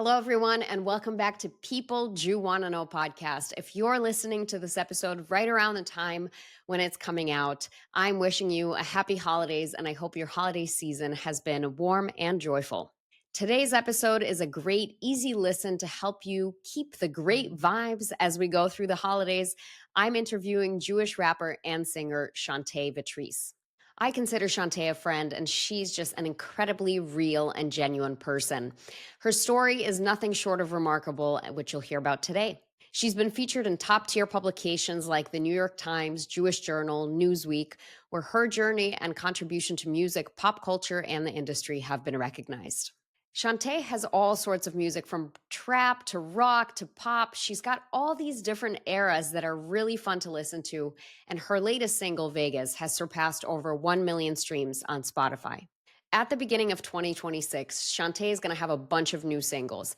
Hello, everyone, and welcome back to People Jew Wanna Know podcast. If you're listening to this episode right around the time when it's coming out, I'm wishing you a happy holidays, and I hope your holiday season has been warm and joyful. Today's episode is a great, easy listen to help you keep the great vibes as we go through the holidays. I'm interviewing Jewish rapper and singer Chantae Vetrice. I consider Chantae a friend, and she's just an incredibly real and genuine person. Her story is nothing short of remarkable, which you'll hear about today. She's been featured in top-tier publications like the New York Times, Jewish Journal, Newsweek, where her journey and contribution to music, pop culture, and the industry have been recognized. Chantae has all sorts of music from trap to rock to pop. She's got all these different eras that are really fun to listen to, and her latest single, Vegas, has surpassed over 1 million streams on Spotify. At the beginning of 2026, Chantae is going to have a bunch of new singles.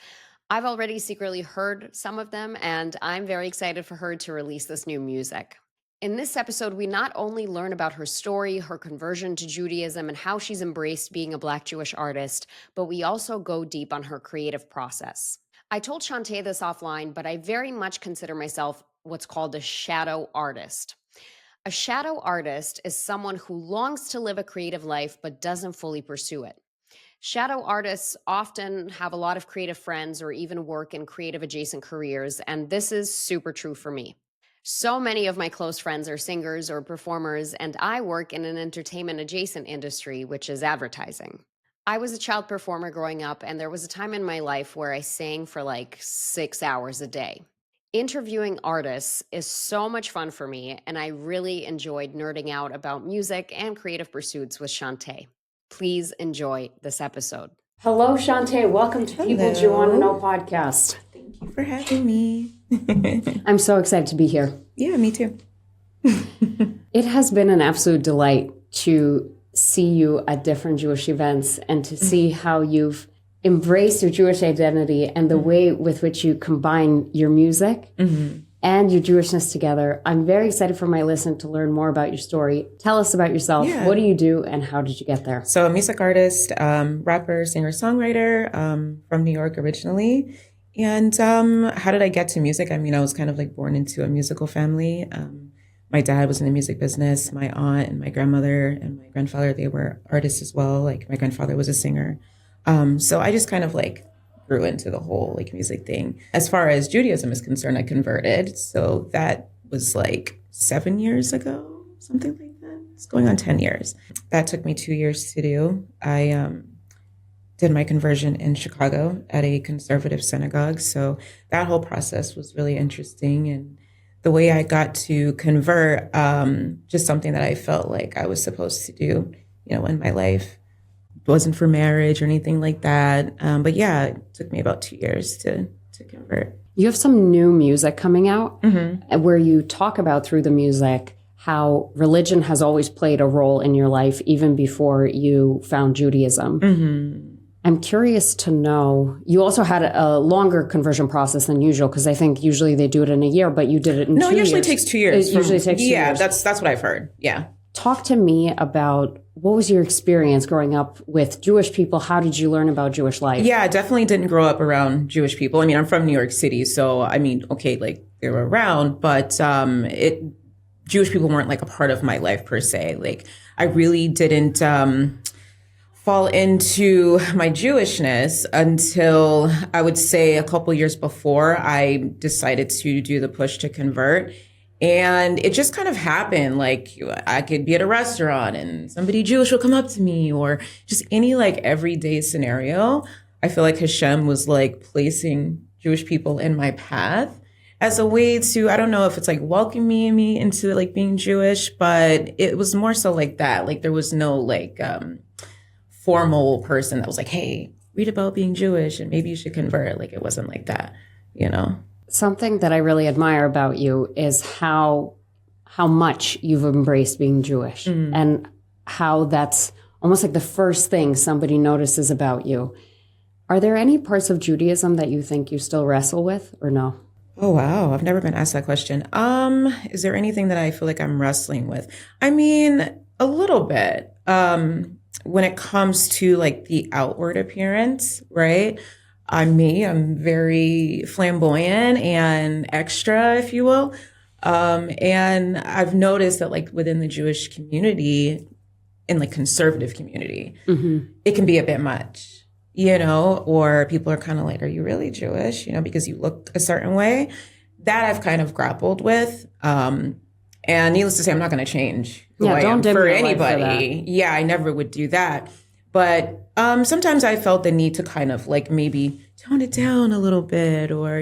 I've already secretly heard some of them, and I'm very excited for her to release this new music. In this episode, we not only learn about her story, her conversion to Judaism, and how she's embraced being a Black Jewish artist, but we also go deep on her creative process. I told Chantae this offline, but I very much consider myself what's called a shadow artist. A shadow artist is someone who longs to live a creative life but doesn't fully pursue it. Shadow artists often have a lot of creative friends or even work in creative adjacent careers, and this is super true for me. So many of my close friends are singers or performers, and I work in an entertainment adjacent industry, which is advertising. I was a child performer growing up, and there was a time in my life where I sang for like 6 hours a day. Interviewing artists is so much fun for me, and I really enjoyed nerding out about music and creative pursuits with Chantae. Please enjoy this episode. Hello, Chantae. Welcome to People Jew Wanna Know podcast. Thank you for having me. I'm so excited to be here. Yeah, me too. It has been an absolute delight to see you at different Jewish events and to see how you've embraced your Jewish identity and the way with which you combine your music and your Jewishness together. I'm very excited for my listener to learn more about your story. Tell us about yourself. Yeah. What do you do and how did you get there? So a music artist, rapper, singer-songwriter from New York originally. And how did I get to music? I mean, I was kind of like born into a musical family. My dad was in the music business. My aunt and my grandmother and my grandfather, they were artists as well. Like my grandfather was a singer. So I just kind of like grew into the whole like music thing. As far as Judaism is concerned, I converted. So that was like 7 years ago, something like that. It's going on 10 years. That took me 2 years to do. I did my conversion in Chicago at a conservative synagogue. So that whole process was really interesting. And the way I got to convert, just something that I felt like I was supposed to do, you know, in my life. It wasn't for marriage or anything like that. But yeah, it took me about 2 years to convert. You have some new music coming out where you talk about through the music how religion has always played a role in your life even before you found Judaism. I'm curious to know, you also had a longer conversion process than usual, because I think usually they do it in a year, but you did it in 2 years. No, it usually takes 2 years. It usually takes 2 years. Yeah, that's what I've heard. Yeah. Talk to me about what was your experience growing up with Jewish people? How did you learn about Jewish life? Yeah, definitely didn't grow up around Jewish people. I mean, I'm from New York City, so I mean, okay, like they were around, but Jewish people weren't like a part of my life per se. Like I really didn't fall into my Jewishness until I would say a couple years before I decided to do the push to convert. And it just kind of happened. Like I could be at a restaurant and somebody Jewish will come up to me, or just any like everyday scenario. I feel like Hashem was like placing Jewish people in my path as a way to, I don't know if it's like welcoming me into like being Jewish, but it was more so like that. Like there was no like formal person that was like, hey, read about being Jewish and maybe you should convert. Like it wasn't like that, you know? Something that I really admire about you is how much you've embraced being Jewish and how that's almost like the first thing somebody notices about you. Are there any parts of Judaism that you think you still wrestle with or no? Oh, wow. I've never been asked that question. Is there anything that I feel like I'm wrestling with? I mean, a little bit. When it comes to like the outward appearance, right? I'm me. I'm very flamboyant and extra, if you will. And I've noticed that like within the Jewish community, in like conservative community, it can be a bit much, or people are kind of like, are you really Jewish? Because you look a certain way. That I've kind of grappled with. And needless to say, I'm not going to change who I am for anybody. Yeah, I never would do that. But sometimes I felt the need to kind of like maybe tone it down a little bit or,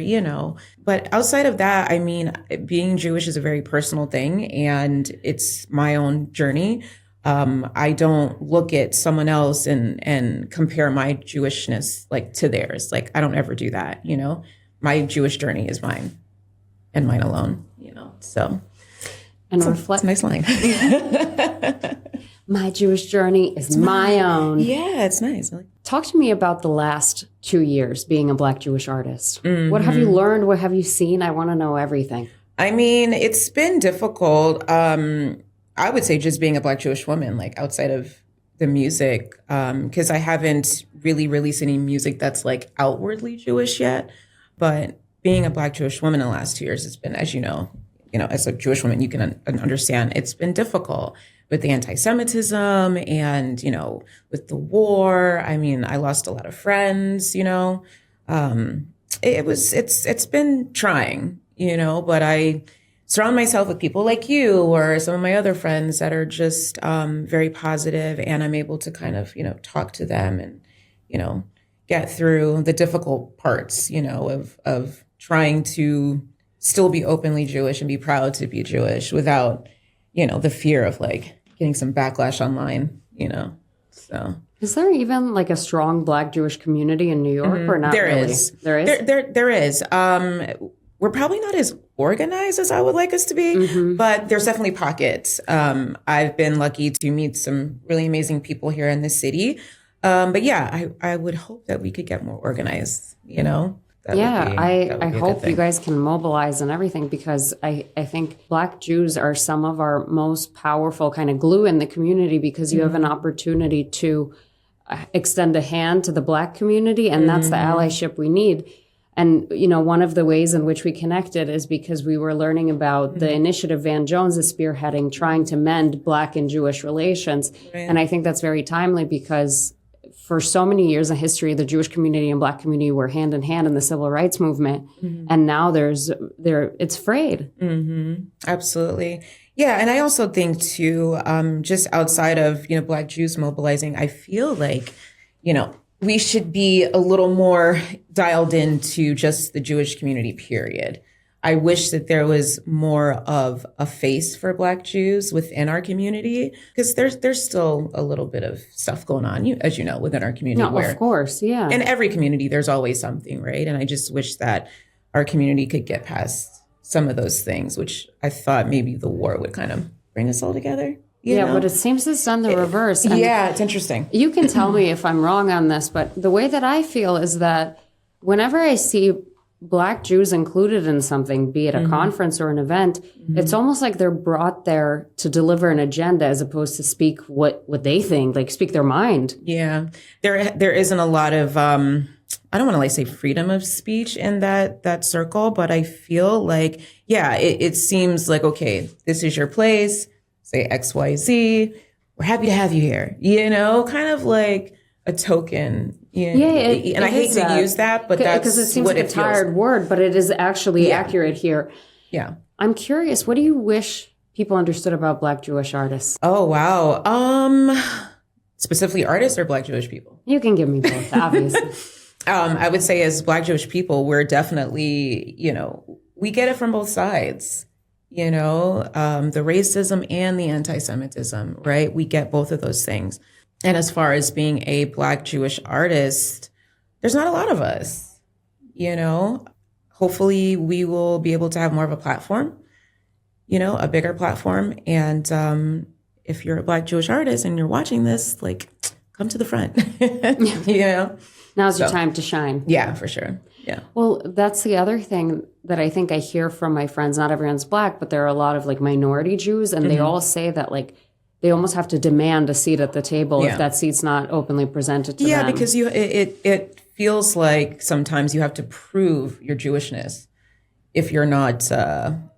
But outside of that, I mean, being Jewish is a very personal thing and it's my own journey. I don't look at someone else and compare my Jewishness like to theirs. Like I don't ever do that, My Jewish journey is mine and mine alone, So and it's a nice line. My Jewish journey is my own. Yeah, it's nice. Talk to me about the last 2 years being a Black Jewish artist. What have you learned? What have you seen? I want to know everything. I mean, it's been difficult. I would say just being a Black Jewish woman, like outside of the music, because I haven't really released any music that's like outwardly Jewish yet. But being a Black Jewish woman in the last 2 years, it's been, as you know, as a Jewish woman, you can understand it's been difficult with the anti-Semitism and, with the war. I mean, I lost a lot of friends, it's been trying, but I surround myself with people like you or some of my other friends that are just very positive, and I'm able to kind of, talk to them and, get through the difficult parts, of trying to still be openly Jewish and be proud to be Jewish without, the fear of like getting some backlash online, so. Is there even like a strong Black Jewish community in New York or not? There really? is. There is? There is. We're probably not as organized as I would like us to be, but there's definitely pockets. I've been lucky to meet some really amazing people here in the city. But yeah, I would hope that we could get more organized, I hope you guys can mobilize and everything, because I think Black Jews are some of our most powerful kind of glue in the community, because you have an opportunity to extend a hand to the Black community, and that's the allyship we need. And, one of the ways in which we connected is because we were learning about the initiative Van Jones is spearheading, trying to mend Black and Jewish relations. Right. And I think that's very timely, because for so many years in history, the Jewish community and Black community were hand in hand in the civil rights movement. And now it's frayed. Absolutely. Yeah. And I also think too, just outside of, Black Jews mobilizing, I feel like, we should be a little more dialed into just the Jewish community, period. I wish that there was more of a face for Black Jews within our community, because there's still a little bit of stuff going on, as you know, within our community. No, of course, yeah. In every community, there's always something, right? And I just wish that our community could get past some of those things, which I thought maybe the war would kind of bring us all together. You know? But it seems it's done the reverse. And it's interesting. You can tell me if I'm wrong on this, but the way that I feel is that whenever I see Black Jews included in something, be it a conference or an event, it's almost like they're brought there to deliver an agenda as opposed to speak what they think, like speak their mind. Yeah. There isn't a lot of, I don't want to like say freedom of speech in that circle, but I feel like, it seems like, okay, this is your place, say X, Y, Z. We're happy to have you here, kind of like a token. And I hate to use that, but that's because it seems what like a tired word, but it is actually accurate here. Yeah. I'm curious, what do you wish people understood about Black Jewish artists? Oh, wow. Specifically artists or Black Jewish people? You can give me both, obviously. I would say as Black Jewish people, we're definitely, we get it from both sides. The racism and the anti-Semitism, right? We get both of those things. And as far as being a Black Jewish artist, there's not a lot of us, Hopefully we will be able to have more of a platform, a bigger platform. And if you're a Black Jewish artist and you're watching this, like, come to the front, Now's your time to shine. Yeah, for sure. Yeah. Well, that's the other thing that I think I hear from my friends. Not everyone's Black, but there are a lot of like minority Jews, and they all say that like they almost have to demand a seat at the table if that seat's not openly presented to them. Yeah, because it feels like sometimes you have to prove your Jewishness if you're not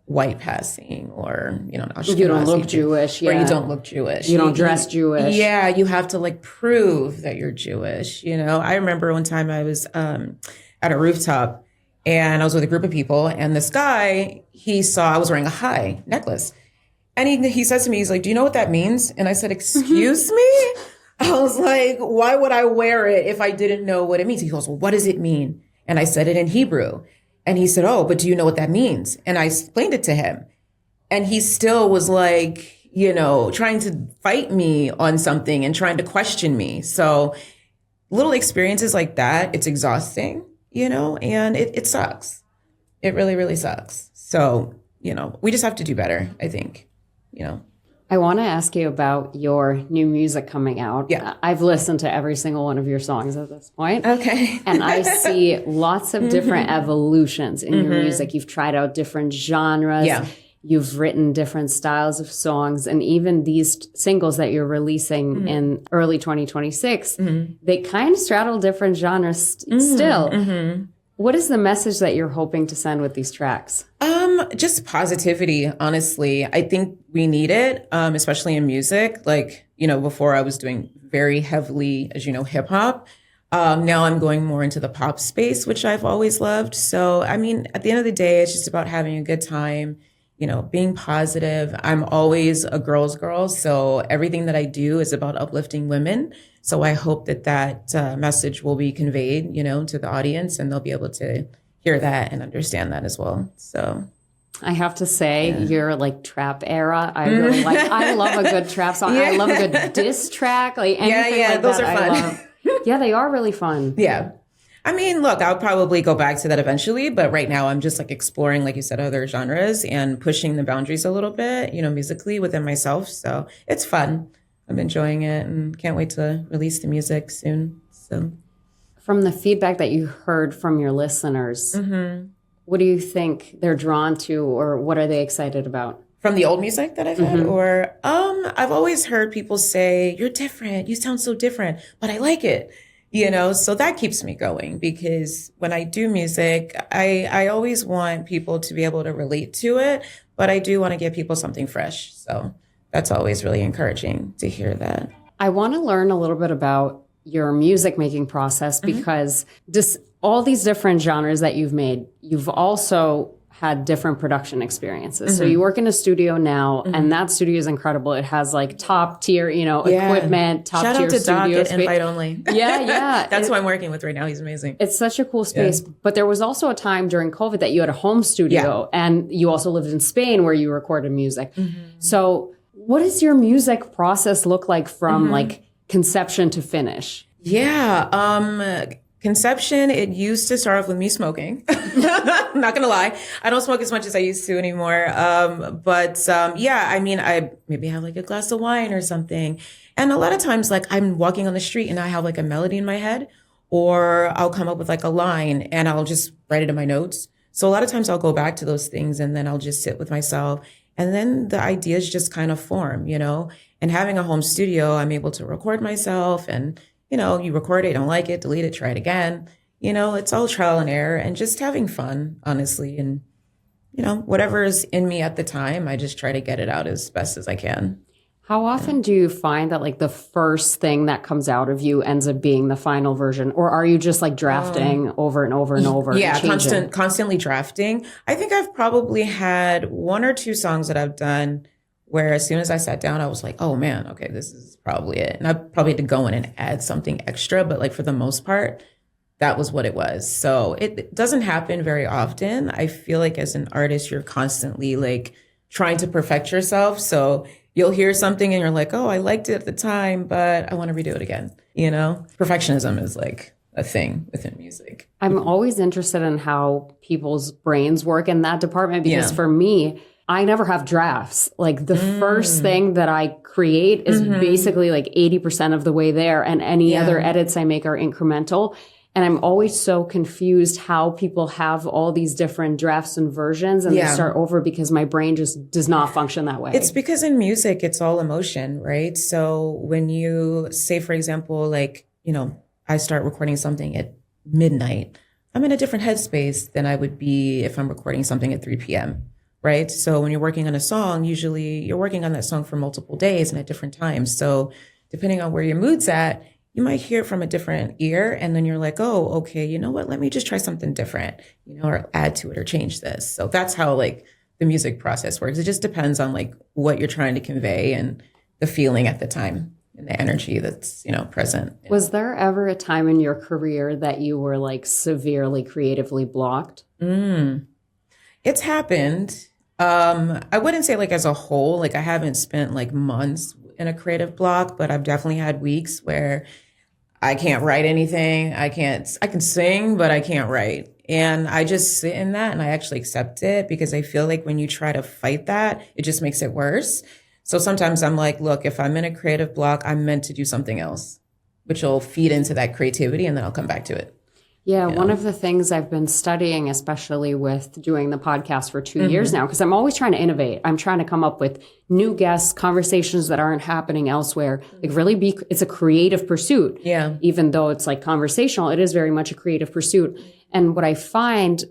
white passing or, not you don't look Jewish. Or you don't look Jewish. You don't dress Jewish. Yeah, you have to like prove that you're Jewish. I remember one time I was at a rooftop and I was with a group of people, and this guy, he saw I was wearing a high necklace. And he says to me, he's like, do you know what that means? And I said, excuse me? I was like, why would I wear it if I didn't know what it means? He goes, well, what does it mean? And I said it in Hebrew. And he said, oh, but do you know what that means? And I explained it to him. And he still was like, trying to fight me on something and trying to question me. So little experiences like that, it's exhausting, and it sucks. It really, really sucks. So, we just have to do better, I think, I want to ask you about your new music coming out. Yeah. I've listened to every single one of your songs at this point. Okay. And I see lots of different evolutions in your music. You've tried out different genres. Yeah. You've written different styles of songs. And even these singles that you're releasing in early 2026, they kind of straddle different genres still. What is the message that you're hoping to send with these tracks? Just positivity, honestly. I think we need it, especially in music. Like, before I was doing very heavily, as you know, hip hop. Now I'm going more into the pop space, which I've always loved. So, I mean, at the end of the day, it's just about having a good time, being positive. I'm always a girl's girl. So everything that I do is about uplifting women. So I hope that message will be conveyed, to the audience, and they'll be able to hear that and understand that as well. So I have to say, your like trap era, I really like. I love a good trap song. I love a good diss track. Like anything like those that, are fun. I love. Yeah, they are really fun. Yeah. I mean, look, I'll probably go back to that eventually, but right now I'm just like exploring, like you said, other genres and pushing the boundaries a little bit, musically within myself. So it's fun. I'm enjoying it and can't wait to release the music soon. So, from the feedback that you heard from your listeners, what do you think they're drawn to, or what are they excited about? From the old music that I've had, or I've always heard people say, "You're different. You sound so different," but I like it. So that keeps me going, because when I do music, I always want people to be able to relate to it, but I do want to give people something fresh. So that's always really encouraging to hear that. I want to learn a little bit about your music making process, because all these different genres that you've made, you've also had different production experiences. So you work in a studio now, and that studio is incredible. It has like top tier, equipment, top Shout tier out to Doc studio at space. Invite Only. Yeah. That's who I'm working with right now. He's amazing. It's such a cool space. But there was also a time during COVID that you had a home studio, and you also lived in Spain where you recorded music. So what does your music process look like from like conception to finish? Yeah. Conception, it used to start off with me smoking. I'm not going to lie. I don't smoke as much as I used to anymore. I mean, I maybe have like a glass of wine or something. And a lot of times, like I'm walking on the street and I have like a melody in my head, or I'll come up with like a line and I'll just write it in my notes. So a lot of times I'll go back to those things and then I'll just sit with myself. And then the ideas just kind of form, and having a home studio, I'm able to record myself and you record it, don't like it, delete it, try it again. It's all trial and error and just having fun, honestly. And, whatever is in me at the time, I just try to get it out as best as I can. How often do you find that like the first thing that comes out of you ends up being the final version? Or are you just like drafting over and over and over? Yeah, and constantly drafting. I think I've probably had one or two songs that I've done where as soon as I sat down, I was like, oh man, okay, this is probably it. And I probably had to go in and add something extra. But like for the most part, that was what it was. So it doesn't happen very often. I feel like as an artist, you're constantly like trying to perfect yourself. So you'll hear something and you're like, oh, I liked it at the time, but I want to redo it again. Perfectionism is like a thing within music. I'm always interested in how people's brains work in that department, because for me, I never have drafts. Like the first thing that I create is basically like 80% of the way there, and any other edits I make are incremental. And I'm always so confused how people have all these different drafts and versions and they start over, because my brain just does not function that way. It's because in music, it's all emotion, right? So when you say, for example, like, I start recording something, it midnight, I'm in a different headspace than I would be if I'm recording something at 3 p.m. Right. So when you're working on a song, usually you're working on that song for multiple days and at different times. So depending on where your mood's at, you might hear it from a different ear. And then you're like, oh, okay, you know what? Let me just try something different, or add to it or change this. So that's how like the music process works. It just depends on like what you're trying to convey and the feeling at the time and the energy that's, present. Was there ever a time in your career that you were like severely creatively blocked? It's happened. I wouldn't say like as a whole, like I haven't spent like months in a creative block, but I've definitely had weeks where I can't write anything. I can sing, but I can't write. And I just sit in that and I actually accept it because I feel like when you try to fight that, it just makes it worse. So sometimes I'm like, look, if I'm in a creative block, I'm meant to do something else, which will feed into that creativity and then I'll come back to it. Yeah, one of the things I've been studying, especially with doing the podcast for 2 years now, because I'm always trying to innovate. I'm trying to come up with new guests, conversations that aren't happening elsewhere. Like really it's a creative pursuit. Yeah. Even though it's like conversational, it is very much a creative pursuit. And what I find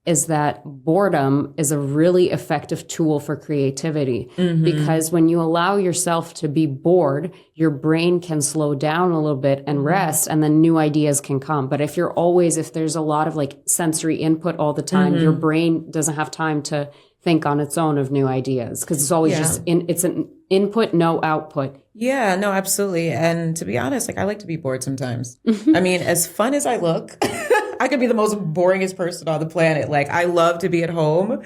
is that boredom is a really effective tool for creativity because when you allow yourself to be bored, your brain can slow down a little bit and rest and then new ideas can come. But if there's a lot of like sensory input all the time, your brain doesn't have time to think on its own of new ideas because it's always it's an input, no output. Yeah, no, absolutely. And to be honest, like I like to be bored sometimes. I mean, as fun as I look, I could be the most boringest person on the planet. Like I love to be at home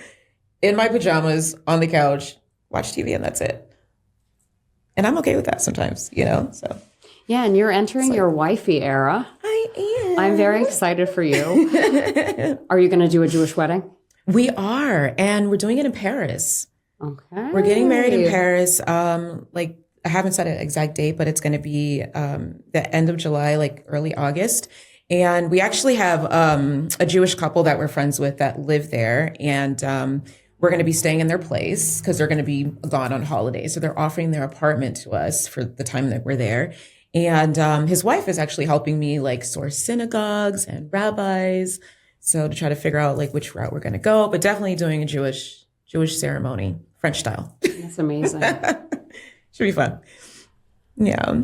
in my pajamas on the couch, watch TV and that's it. And I'm okay with that sometimes, so. Yeah, and you're entering your wifey era. I am. I'm very excited for you. Are you going to do a Jewish wedding? We are, and we're doing it in Paris. Okay. We're getting married in Paris. Like I haven't set an exact date, but it's going to be the end of July, like early August. And we actually have a Jewish couple that we're friends with that live there. And we're going to be staying in their place because they're going to be gone on holiday. So they're offering their apartment to us for the time that we're there. And his wife is actually helping me like source synagogues and rabbis. So to try to figure out like which route we're going to go, but definitely doing a Jewish ceremony, French style. That's amazing. Should be fun. Yeah.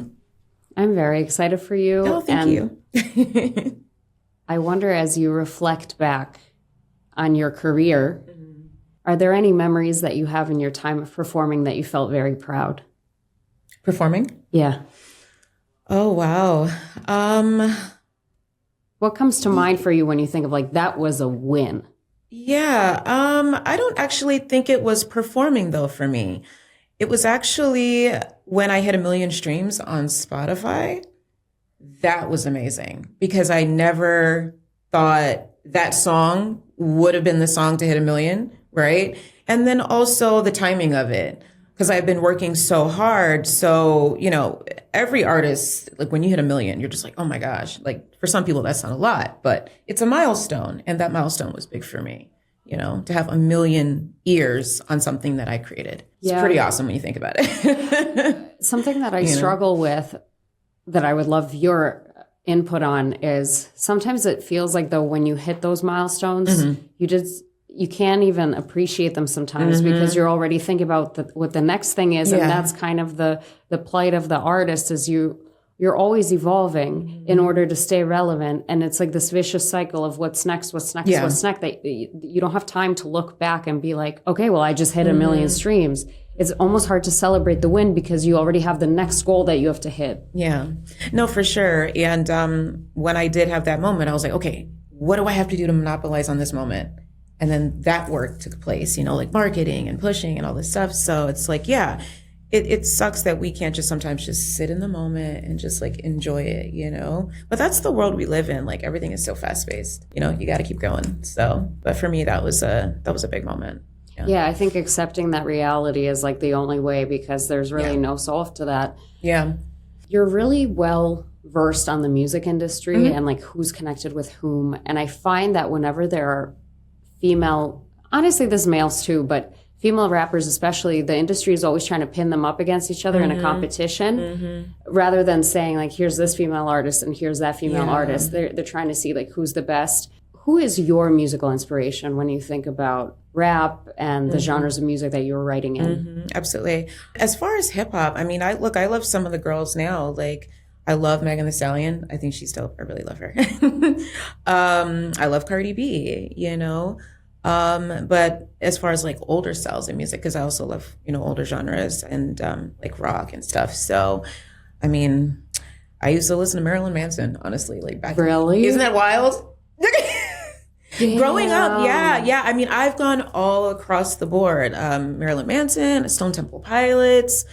I'm very excited for you. Oh, thank you. I wonder, as you reflect back on your career, are there any memories that you have in your time of performing that you felt very proud? Performing? Yeah. Oh, wow. What comes to mind for you when you think of like, that was a win? Yeah. I don't actually think it was performing though for me. It was actually when I hit 1 million streams on Spotify. That was amazing because I never thought that song would have been the song to hit 1 million, right? And then also the timing of it because I've been working so hard. So, every artist, like when you hit 1 million, you're just like, oh my gosh, like for some people that's not a lot, but it's a milestone. And that milestone was big for me, to have 1 million ears on something that I created. It's pretty awesome when you think about it. Something that I struggle with that I would love your input on is sometimes it feels like though when you hit those milestones, you can't even appreciate them sometimes because you're already thinking about what the next thing is. And that's kind of the plight of the artist is you're always evolving in order to stay relevant. And it's like this vicious cycle of what's next, that you don't have time to look back and be like, okay, well, I just hit 1 million streams. It's almost hard to celebrate the win because you already have the next goal that you have to hit. Yeah, no, for sure. And when I did have that moment, I was like, okay, what do I have to do to monopolize on this moment? And then that work took place, like marketing and pushing and all this stuff. So it's like, yeah, it sucks that we can't just sometimes just sit in the moment and just like enjoy it, But that's the world we live in. Like everything is so fast paced, you got to keep going. So, but for me, that was a big moment. Yeah, I think accepting that reality is like the only way because there's really no solve to that. Yeah. You're really well versed on the music industry and like who's connected with whom. And I find that whenever there are honestly, there's males too, but female rappers, especially, the industry is always trying to pin them up against each other in a competition, rather than saying like, here's this female artist and here's that female artist. They're trying to see like who's the best. Who is your musical inspiration when you think about rap and the genres of music that you're writing in? Absolutely. As far as hip hop, I mean, I love some of the girls now. Like, I love Megan Thee Stallion. I think she's dope. I really love her. I love Cardi B, you know. But as far as like older styles of music, because I also love, you know, older genres and like rock and stuff. So, I mean, I used to listen to Marilyn Manson, honestly, like back. Really? Isn't that wild? Growing up, yeah. I mean, I've gone all across the board. Marilyn Manson, Stone Temple Pilots.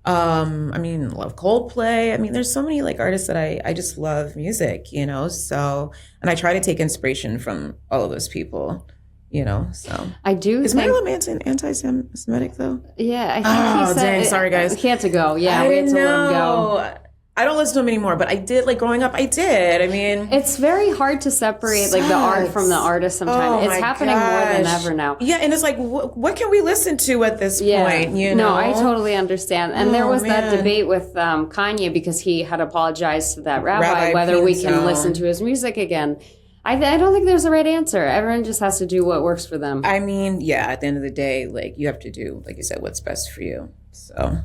I mean, love Coldplay. I mean, there's so many like artists that I just love music, you know. So, and I try to take inspiration from all of those people, you know. So I do. Is Marilyn Manson anti-Semitic though? Yeah, I think he said. Dang, sorry guys. He had to go. Yeah, we had to let him go. I don't listen to him anymore, but I did, like, growing up, I did. I mean, it's very hard to separate like the art from the artist sometimes. It's happening more than ever now. Yeah, and it's like, what can we listen to at this point? You know? No, I totally understand. And there was that debate with Kanye because he had apologized to that rabbi whether we can listen to his music again. I don't think there's a right answer. Everyone just has to do what works for them. I mean, yeah, at the end of the day, like, you have to do, like you said, what's best for you. So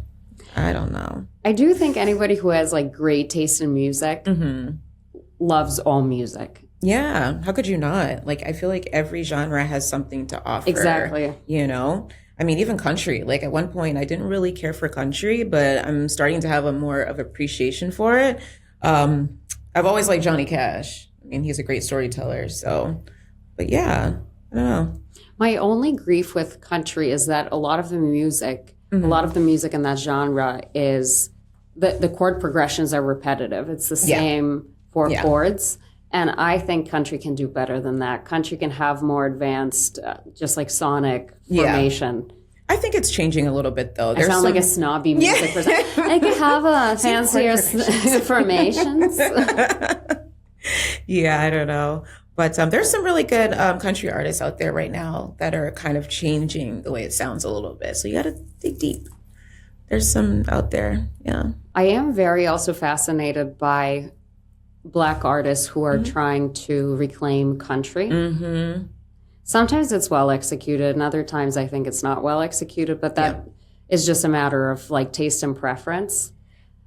I don't know. I do think anybody who has like great taste in music loves all music. Yeah. How could you not? Like, I feel like every genre has something to offer. Exactly. You know? I mean, even country. Like, at one point, I didn't really care for country, but I'm starting to have a more of appreciation for it. I've always liked Johnny Cash. I mean, he's a great storyteller. So, but yeah, I don't know. My only grief with country is that a lot of the music in that genre is the chord progressions are repetitive. It's the same four chords. And I think country can do better than that. Country can have more advanced, just like sonic formation. I think it's changing a little bit, though. I sound like a snobby music person. I could have a fancier formations. Yeah, I don't know. But there's some really good country artists out there right now that are kind of changing the way it sounds a little bit. So you got to dig deep. There's some out there, yeah. I am very also fascinated by Black artists who are trying to reclaim country. Sometimes it's well executed, and other times I think it's not well executed, but that is just a matter of like taste and preference.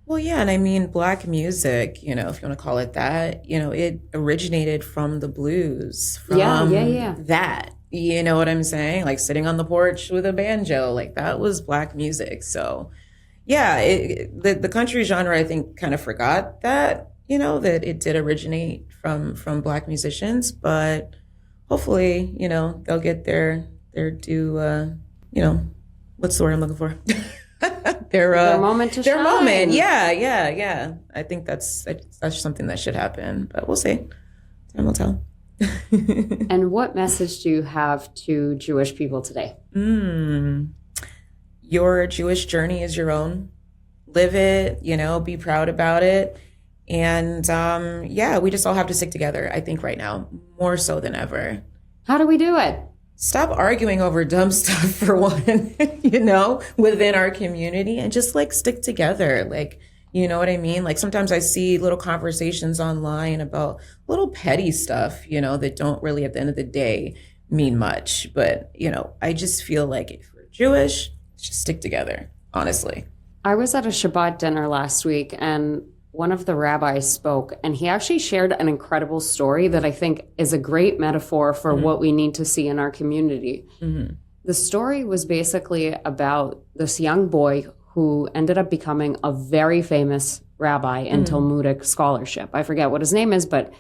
Well, yeah, and I mean, Black music, you know, if you want to call it that, you know, it originated from the blues, from that, you know what I'm saying? Like sitting on the porch with a banjo, like that was Black music. So, yeah, the country genre, I think, kind of forgot that, you know, that it did originate from Black musicians, but hopefully, you know, they'll get their due, you know, what's the word I'm looking for? Their moment to shine. Their moment, yeah. I think that's something that should happen, but we'll see. Time will tell. And what message do you have to Jewish people today? Your Jewish journey is your own. Live it, you know, be proud about it. And we just all have to stick together, I think, right now, more so than ever. How do we do it? Stop arguing over dumb stuff, for one, you know, within our community, and just like stick together. Like, you know what I mean? Like sometimes I see little conversations online about little petty stuff, you know, that don't really at the end of the day mean much. But, you know, I just feel like if we're Jewish, just stick together, honestly. I was at a Shabbat dinner last week and one of the rabbis spoke, and he actually shared an incredible story that I think is a great metaphor for what we need to see in our community. The story was basically about this young boy who ended up becoming a very famous rabbi in Talmudic scholarship. I forget what his name is, but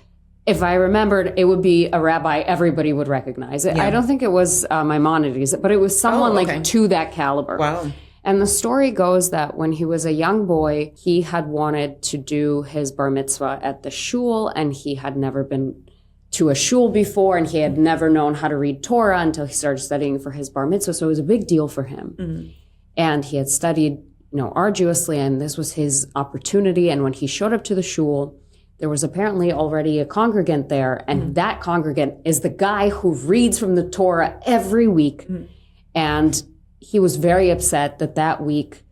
if I remembered, it would be a rabbi everybody would recognize. I don't think it was Maimonides, but it was someone like to that caliber. Wow. And the story goes that when he was a young boy, he had wanted to do his bar mitzvah at the shul, and he had never been to a shul before, and he had never known how to read Torah until he started studying for his bar mitzvah. So it was a big deal for him. And he had studied, you know, arduously, and this was his opportunity. And when he showed up to the shul, there was apparently already a congregant there, and that congregant is the guy who reads from the Torah every week. And he was very upset that week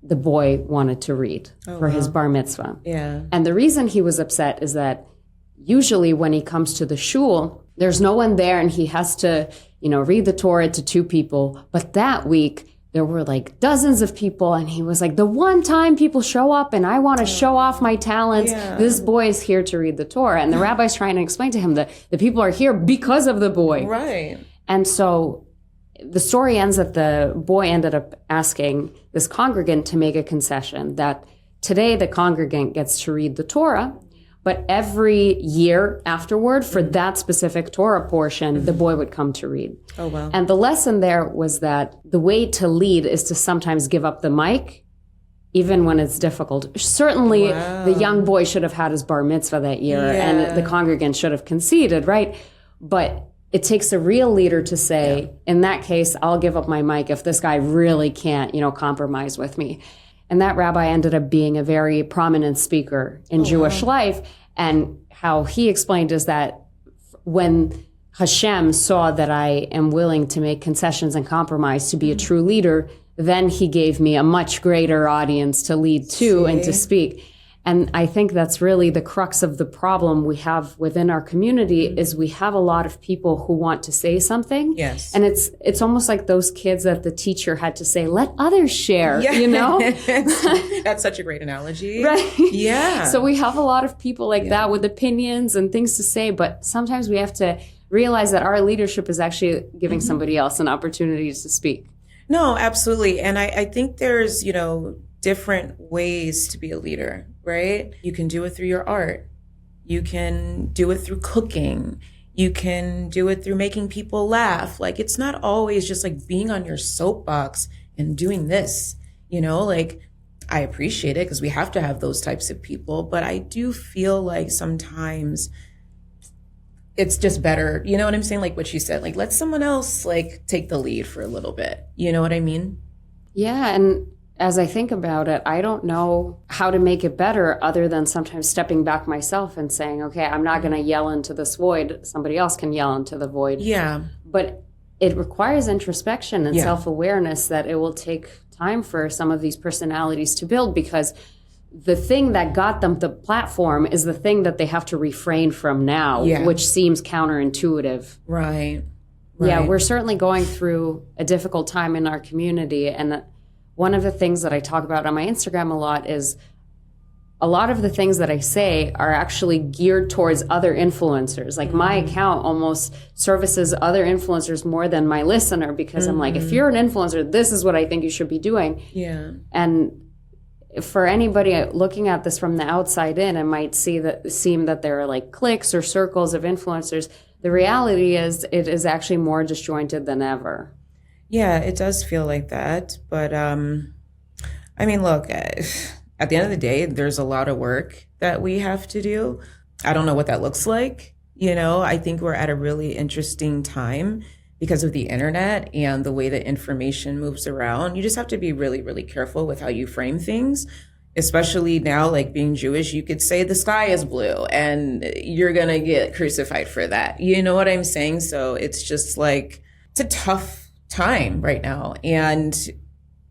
the boy wanted to read for his bar mitzvah. Yeah. And the reason he was upset is that usually when he comes to the shul, there's no one there and he has to, read the Torah to two people. But that week, there were like dozens of people. And he was like, the one time people show up and I want to show off my talents, this boy is here to read the Torah. And the rabbi's trying to explain to him that the people are here because of the boy. Right. And so the story ends that the boy ended up asking this congregant to make a concession that today the congregant gets to read the Torah, but every year afterward for that specific Torah portion, the boy would come to read. Oh, wow. And the lesson there was that the way to lead is to sometimes give up the mic, even when it's difficult. Certainly, the young boy should have had his bar mitzvah that year, and the congregant should have conceded, right? But it takes a real leader to say, in that case, I'll give up my mic if this guy really can't, compromise with me. And that rabbi ended up being a very prominent speaker in Jewish life. And how he explained is that when Hashem saw that I am willing to make concessions and compromise to be a true leader, then he gave me a much greater audience to lead to and to speak. And I think that's really the crux of the problem we have within our community is we have a lot of people who want to say something. Yes. And it's almost like those kids that the teacher had to say, let others share, That's such a great analogy. Right. Yeah. So we have a lot of people like that with opinions and things to say, but sometimes we have to realize that our leadership is actually giving somebody else an opportunity to speak. No, absolutely. And I think there's, different ways to be a leader, right? You can do it through your art. You can do it through cooking. You can do it through making people laugh. Like, it's not always just like being on your soapbox and doing this, I appreciate it because we have to have those types of people. But I do feel like sometimes it's just better. You know what I'm saying? Like what you said, like let someone else take the lead for a little bit. You know what I mean? Yeah. And as I think about it, I don't know how to make it better other than sometimes stepping back myself and saying, okay, I'm not going to yell into this void. Somebody else can yell into the void. Yeah. But it requires introspection and self-awareness that it will take time for some of these personalities to build because the thing that got them the platform is the thing that they have to refrain from now, which seems counterintuitive. Right. Yeah, we're certainly going through a difficult time in our community. And one of the things that I talk about on my Instagram a lot is a lot of the things that I say are actually geared towards other influencers. Like my account almost services other influencers more than my listener because I'm like, if you're an influencer, this is what I think you should be doing. Yeah. And for anybody looking at this from the outside in, it might seem that there are like cliques or circles of influencers. The reality is it is actually more disjointed than ever. Yeah, it does feel like that. But look, at the end of the day, there's a lot of work that we have to do. I don't know what that looks like. I think we're at a really interesting time because of the internet and the way that information moves around. You just have to be really, really careful with how you frame things, especially now, like being Jewish, you could say the sky is blue and you're going to get crucified for that. You know what I'm saying? So it's just like, it's a tough time right now. And,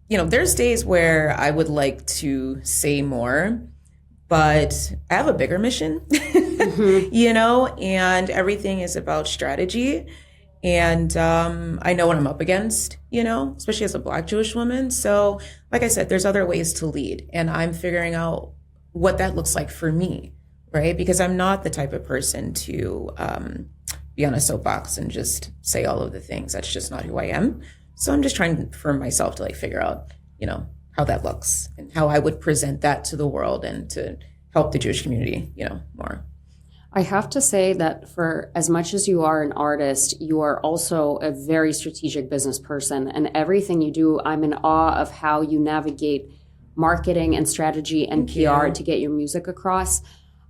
there's days where I would like to say more, but I have a bigger mission, and everything is about strategy. And I know what I'm up against, especially as a Black Jewish woman. So like I said, there's other ways to lead. And I'm figuring out what that looks like for me, right? Because I'm not the type of person to be on a soapbox and just say all of the things. That's just not who I am. So I'm just trying for myself to figure out, how that looks and how I would present that to the world and to help the Jewish community, more. I have to say that for as much as you are an artist, you are also a very strategic business person. And everything you do, I'm in awe of how you navigate marketing and strategy and PR to get your music across.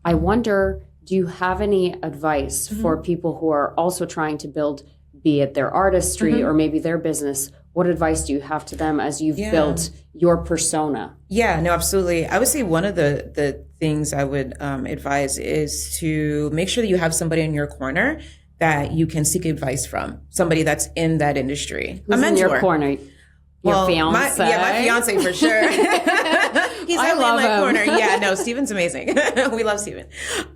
I wonder, do you have any advice for people who are also trying to build, be it their artistry or maybe their business? What advice do you have to them as you've built your persona? Yeah, no, absolutely. I would say one of the things I would advise is to make sure that you have somebody in your corner that you can seek advice from, somebody that's in that industry. Who's a mentor. in your corner? Your fiance? My fiance for sure. He's I definitely in love my him. corner. Yeah, no, Steven's amazing. We love Steven.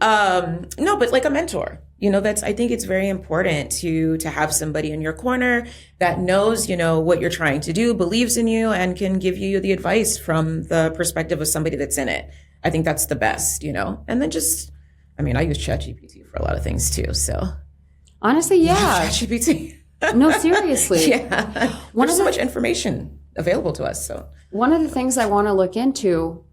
No, but like a mentor. I think it's very important to have somebody in your corner that knows, what you're trying to do, believes in you, and can give you the advice from the perspective of somebody that's in it. I think that's the best, And then I use ChatGPT for a lot of things too. So honestly, yeah. ChatGPT. No, seriously. Yeah. There's so much information available to us. So one of the things I want to look into,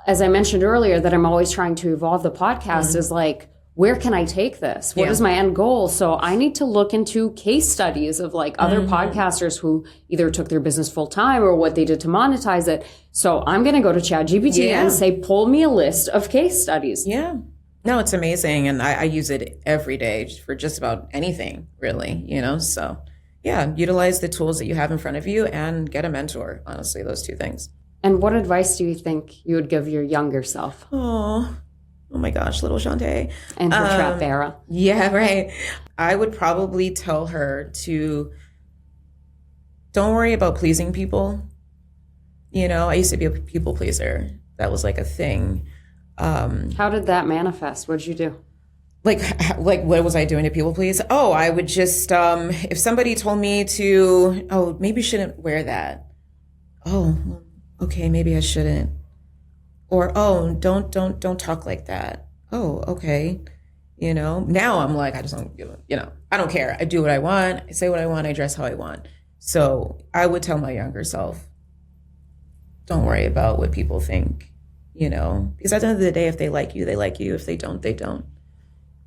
as I mentioned earlier, that I'm always trying to evolve the podcast is like, where can I take this? What is my end goal? So I need to look into case studies of like other podcasters who either took their business full time or what they did to monetize it. So I'm going to go to ChatGPT and say, pull me a list of case studies. Yeah. No, it's amazing. And I use it every day for just about anything, really, So yeah, utilize the tools that you have in front of you and get a mentor. Honestly, those two things. And what advice do you think you would give your younger self? Oh my gosh, little Chantae. And her trap era. Yeah, right. I would probably tell her to don't worry about pleasing people. I used to be a people pleaser. That was like a thing. How did that manifest? What did you do? Like what was I doing to people please? Oh, I would just, if somebody told me to, maybe you shouldn't wear that. Oh, okay, maybe I shouldn't. Or, don't talk like that. Oh, okay. Now I'm like, I just don't give a, I don't care. I do what I want. I say what I want. I dress how I want. So I would tell my younger self, don't worry about what people think, because at the end of the day, if they like you, they like you. If they don't, they don't.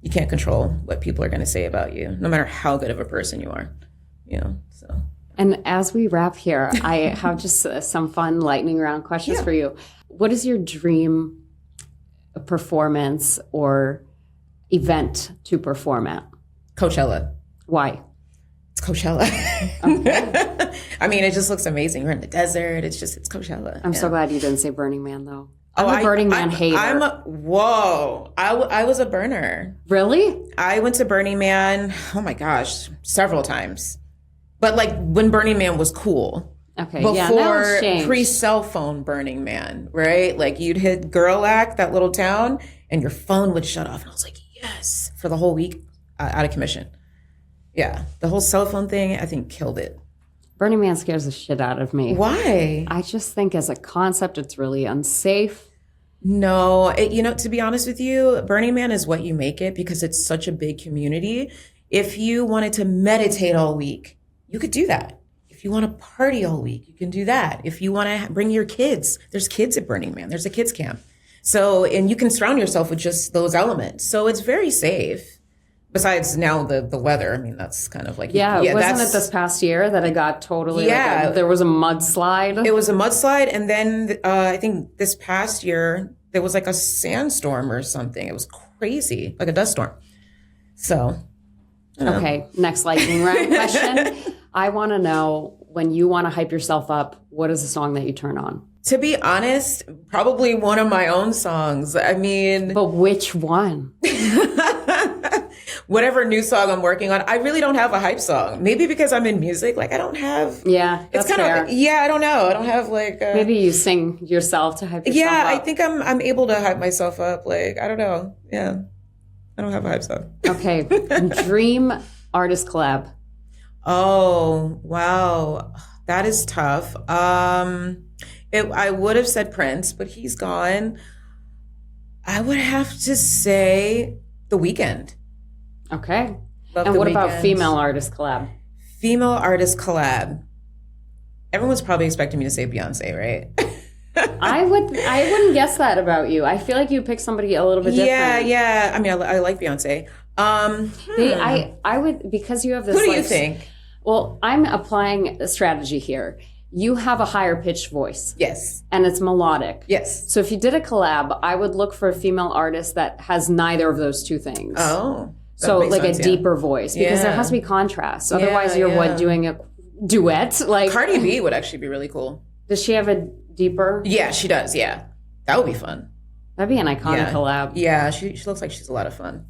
You can't control what people are going to say about you, no matter how good of a person you are, so. And as we wrap here, I have just some fun lightning round questions for you. What is your dream performance or event to perform at? Coachella. Why? It's Coachella. Okay. It just looks amazing. We're in the desert. It's Coachella. I'm so glad you didn't say Burning Man, though. I'm a Burning Man hater. I was a burner. Really? I went to Burning Man, oh my gosh, several times. But like when Burning Man was cool. Okay, before pre-cell phone Burning Man, right? Like you'd hit Gerlach, that little town, and your phone would shut off. And I was like, yes, for the whole week, out of commission. Yeah, the whole cell phone thing, I think, killed it. Burning Man scares the shit out of me. Why? I just think as a concept, it's really unsafe. No, to be honest with you, Burning Man is what you make it because it's such a big community. If you wanted to meditate all week, you could do that. If you want to party all week, you can do that. If you want to bring your kids, there's kids at Burning Man. There's a kids camp. So, and you can surround yourself with just those elements. So it's very safe. Besides now the weather, that's kind of like... Yeah, wasn't it this past year that it got totally... Yeah. There was a mudslide? It was a mudslide. And then I think this past year, there was like a sandstorm or something. It was crazy, like a dust storm. So... Okay, next lightning round question. I want to know, when you want to hype yourself up, what is the song that you turn on? To be honest, probably one of my own songs. But which one? Whatever new song I'm working on. I really don't have a hype song. Maybe because I'm in music, like I don't have... Yeah, that's fair. I don't know. I don't have like... Maybe you sing yourself to hype yourself up. Yeah, I think I'm able to hype myself up. Like, I don't know. Yeah. I don't have a hype song. Okay. Dream artist collab. Oh, wow. That is tough. I would have said Prince, but he's gone. I would have to say The Weeknd. Okay. Love and The what Weeknd. about female artist collab? Female artist collab. Everyone's probably expecting me to say Beyonce, right? I wouldn't guess that about you. I feel like you pick somebody a little bit different. Yeah. I like Beyonce. I would, because you have this... Who do you think? Well, I'm applying a strategy here. You have a higher pitched voice. Yes. And it's melodic. Yes. So if you did a collab, I would look for a female artist that has neither of those two things. Oh. So like a deeper voice, because there has to be contrast. Otherwise you're doing a duet? Like Cardi B would actually be really cool. Does she have a deeper? Yeah, she does. Yeah. That would be fun. That'd be an iconic collab. Yeah, she looks like she's a lot of fun.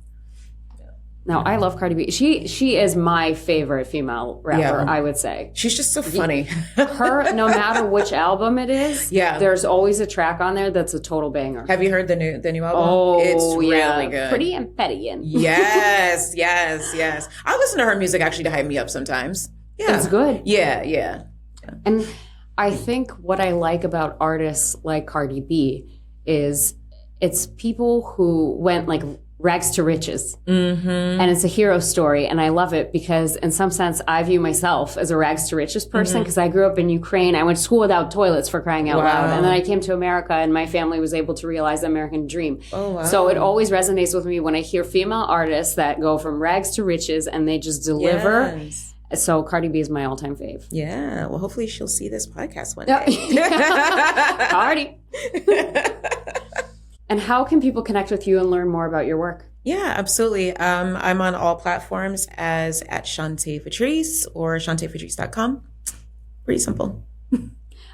No, I love Cardi B. She is my favorite female rapper, I would say. She's just so funny. Her, no matter which album it is, there's always a track on there that's a total banger. Have you heard the new album? Oh, it's really good. Pretty and Petty. Yes. I listen to her music actually to hype me up sometimes. Yeah. It's good. Yeah. And I think what I like about artists like Cardi B is it's people who went like rags to riches. And it's a hero story. And I love it because in some sense, I view myself as a rags to riches person because I grew up in Ukraine. I went to school without toilets, for crying out loud. And then I came to America and my family was able to realize the American dream. So it always resonates with me when I hear female artists that go from rags to riches and they just deliver. So Cardi B is my all-time fave. Yeah. Well, hopefully she'll see this podcast one day. Cardi. And how can people connect with you and learn more about your work? Yeah, absolutely. I'm on all platforms as at Chantae Vetrice or chantaevetrice.com. Pretty simple.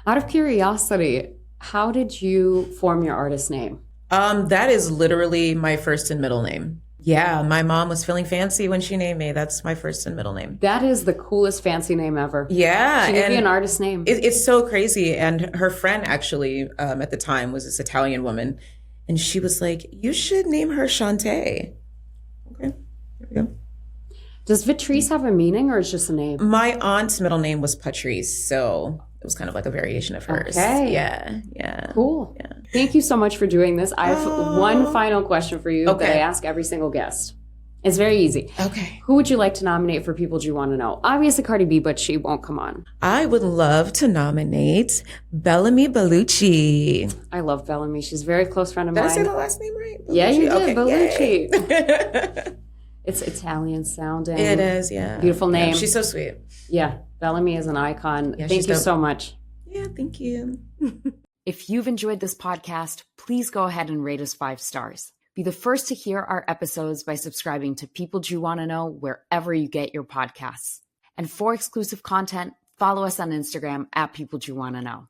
Out of curiosity, how did you form your artist name? That is literally my first and middle name. Yeah, my mom was feeling fancy when she named me. That's my first and middle name. That is the coolest fancy name ever. Yeah. She gave you an artist name. It's so crazy. And her friend actually at the time was this Italian woman. And she was like, you should name her Chantae. Okay, here we go. Does Vetrice have a meaning or is it just a name? My aunt's middle name was Patrice, so it was kind of like a variation of hers. Okay. Yeah. Cool. Yeah. Thank you so much for doing this. I have one final question for you that I ask every single guest. It's very easy. Okay. Who would you like to nominate for People You Want to Know? Obviously Cardi B, but she won't come on. I would love to nominate Bellamy Bellucci. I love Bellamy. She's a very close friend of mine. Did I say the last name right? Bellucci? Yeah, you did. Okay. Bellucci. It's Italian sounding. It is, yeah. Beautiful name. Yeah, she's so sweet. Yeah, Bellamy is an icon. Yeah, thank you so much. Yeah, thank you. If you've enjoyed this podcast, please go ahead and rate us 5 stars. Be the first to hear our episodes by subscribing to People You Want to Know wherever you get your podcasts. And for exclusive content, follow us on Instagram at People You Want to Know.